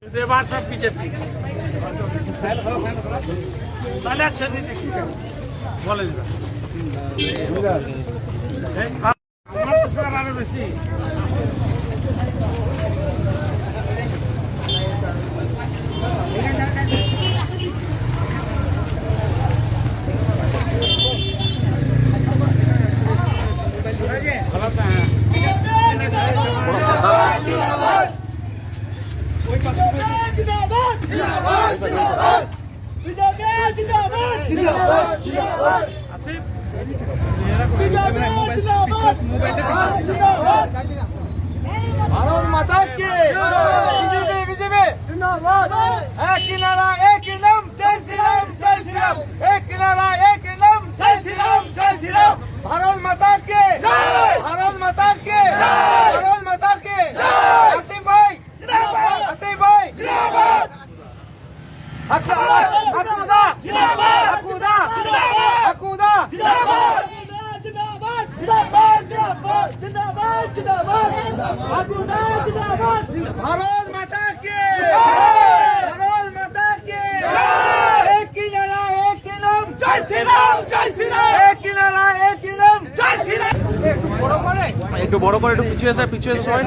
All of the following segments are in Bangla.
দেবার সব বিজেপি তাহলে আচ্ছা দিদি বলেন আমার তো আরো বেশি भारत माता की बीजेपी बीजेपी जिंदाबाद एक किनारा एक इलम जय श्री राम एक किनारा एक इलम जय श्री राम भारत माता की भारत माता की भारत माता की आसिम भाई जिंदाबाद आसिम भाई जिंदाबाद हकूदा जिंदाबाद हकूदा जिंदाबाद हकूदा जिंदाबाद जिंदाबाद जिंदाबाद जिंदाबाद जिंदाबाद हकूदा जिंदाबाद भारत माता की भारत माता की एक किनारा एक इलम जय श्री राम एक किनारा एक इलम जय श्री राम একটু বড় করে একটু পিছিয়ে এসে সবাই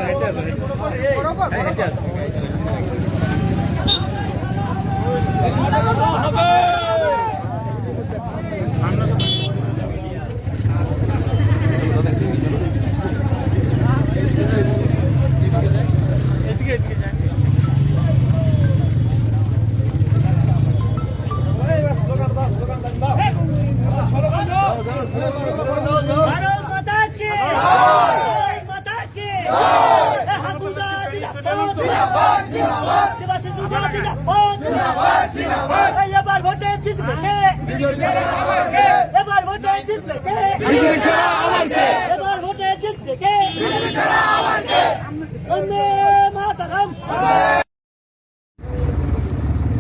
এবার ভোটে জিতবে এবার ভোটে জিতবে এবার ভোটে জিতবে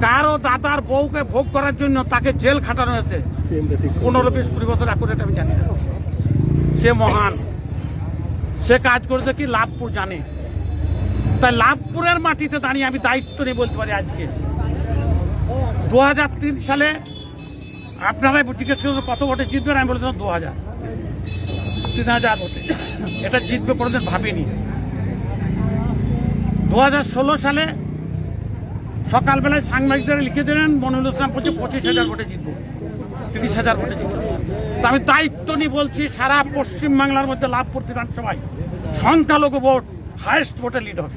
কারো দাদার বউকে ভোগ করার জন্য তাকে জেল খাটানো হয়েছে 15-20 বছর অ্যাকুরেট আমি জানি না। সে মহান, সে কাজ করেছে কি লাভপুর জানে। তাই লাভপুরের মাটিতে দাঁড়িয়ে আমি দায়িত্ব নিয়ে বলতে পারি আজকে 2003 সালে আপনারাই জিজ্ঞেস করেছেন কত ভোটে জিতবেন, আমি বলেছিলাম 3000 ভোটে। এটা জিতবে কোনোদিন ভাবিনি। 2016 সালে সকালবেলায় সাংবাদিকদের লিখে দিলেন মনিরুল ইসলাম বলছে 25,000 ভোটে জিতবো, 30,000 ভোটে জিতবো। তা আমি দায়িত্ব নিয়ে বলছি সারা পশ্চিমবাংলার মধ্যে লাভপুর বিধানসভায় সংখ্যালঘু ভোট হাইয়েস্ট ভোটে লিড হবে।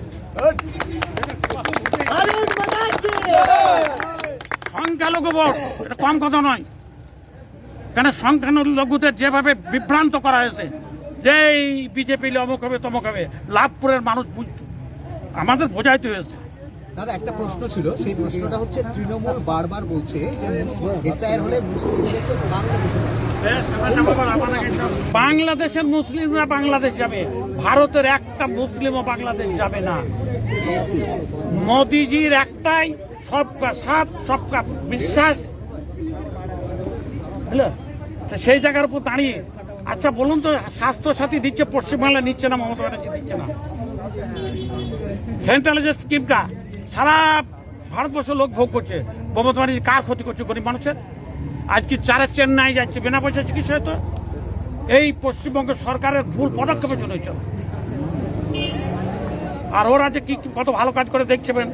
সংখ্যালঘু ভোট এটা কম কথা নয়, কেন সংখ্যালঘুদের যেভাবে বিভ্রান্ত করা হয়েছে যে এই বিজেপি অমুক হবে তমুক হবে, লাভপুরের মানুষ আমাদের বোঝাইতে হয়েছে। দাদা একটা প্রশ্ন ছিল, সেই প্রশ্নটা হচ্ছে তৃণমূল বারবার বলছে যে এসআইআর হলে বাংলাদেশের মুসলিমরা বাংলাদেশ যাবে, ভারতের একটা মুসলিমও বাংলাদেশ যাবে না। মোদিজির একটাই সবকা সাথ সবকা বিশ্বাস, সেই জায়গার উপর দাঁড়িয়ে আচ্ছা বলুন তো, স্বাস্থ্য সাথী দিচ্ছে পশ্চিমবাংলা নিচ্ছে না, মমতা ব্যানার্জি দিচ্ছে না। সেন্ট্রাল যে স্কিমটা সারা ভারতবর্ষের লোক ভোগ করছে, মমতা ব্যানার্জি কার ক্ষতি করছে? গরিব মানুষের। আজকে যারা চেন্নাই যাচ্ছে বিনা পয়সা চিকিৎসা হতো, এই পশ্চিমবঙ্গ সরকারের ভুল পদক্ষেপের জন্য হয়েছে। আর ওরা যে কি কত ভালো কাজ করে দেখছেন,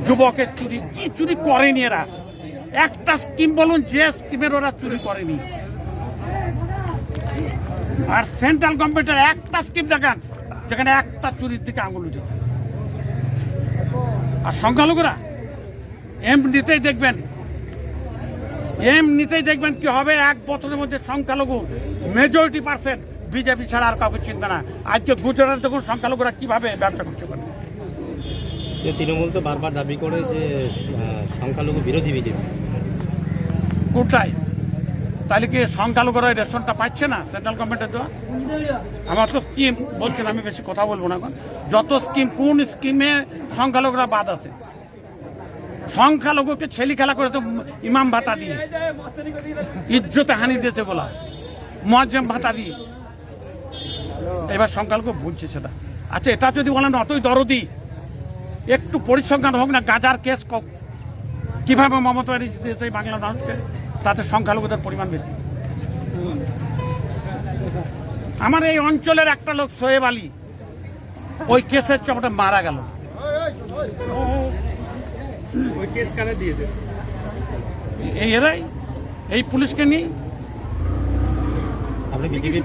যুবকের চুরি কি চুরি করেনি এরা, একটা স্কিম বলুন যে স্কিমের ওরা চুরি করেনি। আর সেন্ট্রাল গভর্নমেন্টের একটা স্কিম দেখান যেখানে একটা চুরির দিকে আঙুল উঠেছে। আর সংখ্যালঘুরা এমনিতেই দেখবেন কি হবে, 1 বছরের মধ্যে সংখ্যালঘু মেজরিটি পার্সেন্ট বিজেপি ছাড়া আর কাউকে চিন্তা না। আজকে গুজরাট দেখুন সংখ্যালঘুরা কিভাবে ব্যবসা করছে। তৃণমূল তো বারবার দাবি করে যে সংখ্যালঘু বিরোধী বিজেপি, কোথায়? তাহলে কি সংখ্যালঘুরা রেশনটা পাচ্ছে না সেন্ট্রাল গভর্নমেন্টের দেওয়া? আমার তো স্কিম বলছেন, আমি বেশি কথা বলবো না। এখন যত স্কিম, কোন স্কিমে সংখ্যালঘুরা বাদ আছে? সংখ্যালঘুকে ছেলে খেলা করে তো ইমাম ভাতা দিয়ে ইজ্জতে হানি দিয়েছে বলা, মুয়াজ্জেম ভাতা দিয়ে। এবার সংখ্যালঘু বলছে সেটা। আচ্ছা, এটা যদি বলেন অতই দরদি, একটু পরিসংখ্যান হোক না, গাজার কেস কিভাবে মমতা ব্যানার্জি দিয়েছে এই বাংলার মানুষকে, তাতে সংখ্যালঘুদের পরিমাণ বেশি। আমার এই অঞ্চলের একটা লোক সোহেব আলী ওই কেসের চপটে মারা গেল। ওই কেস কারা দিয়েছে? এরাই, এই পুলিশকে নিয়ে। আপনি বিজেপি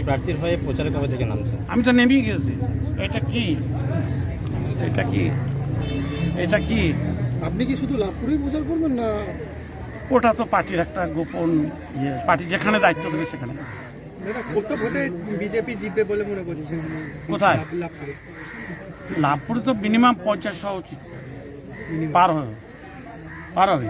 প্রার্থীর হয়ে প্রচারে কবে থেকে নামছেন? আমি তো নেমেই গেছি। এটা কি, এটা কি, এটা কি? আপনি কি শুধু লাভপুরেই প্রচার করবেন না? ওটা তো পার্টির একটা গোপন ইয়ে, পার্টি যেখানে দায়িত্ব দেবে সেখানে। কত ভোটে বিজেপি জিতবে বলে মনে করছেন? কোথায়? লাভপুরে। লাভপুরে তো মিনিমাম 50 হওয়া উচিত, পার হবে।